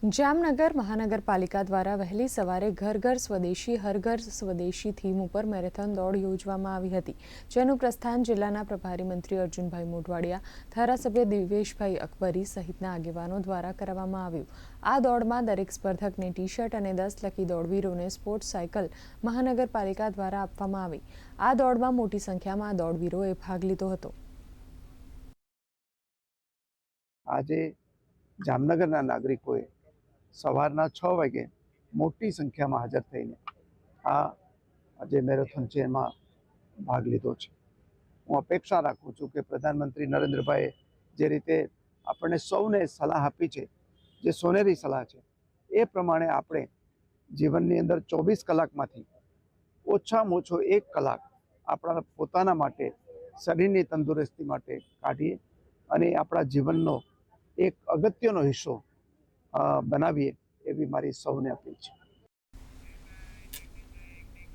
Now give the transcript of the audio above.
જામનગર મહાનગરપાલિકા દ્વારા વહેલી સવારે ઘર ઘર સ્વદેશી હર ઘર સ્વદેશી થીમ ઉપર મેરેથોન દોડ યોજવામાં આવી હતી, જેનું પ્રસ્થાન જિલ્લાના પ્રભારી મંત્રી અર્જુનભાઈ મોઢવાડિયા, ધારાસભ્ય દિવેશભાઈ અકબરી સહિતના આગેવાનો દ્વારા કરવામાં આવ્યું। આ દોડમાં દરેક સ્પર્ધકને ટી-શર્ટ અને 10 લકી દોડવીરોને સ્પોર્ટ્સ સાયકલ મહાનગરપાલિકા દ્વારા આપવામાં આવી। આ દોડમાં મોટી સંખ્યામાં દોડવીરોએ ભાગ લીધો હતો। આજે જામનગરના નાગરિકોએ સવારના 6 વાગે મોટી સંખ્યામાં હાજર થઈને આ જે મેરેથોન છે એમાં ભાગ લીધો છે। હું અપેક્ષા રાખું છું કે પ્રધાનમંત્રી નરેન્દ્રભાઈએ જે રીતે આપણને સૌને સલાહ આપી છે, જે સોનેરી સલાહ છે, એ પ્રમાણે આપણે જીવનની અંદર 24 કલાકમાંથી ઓછામાં ઓછો 1 કલાક આપણા પોતાના માટે, શરીરની તંદુરસ્તી માટે કાઢીએ અને આપણા જીવનનો એક અગત્યનો હિસ્સો બનાવીએ એવી મારી સૌને અપીલ છે।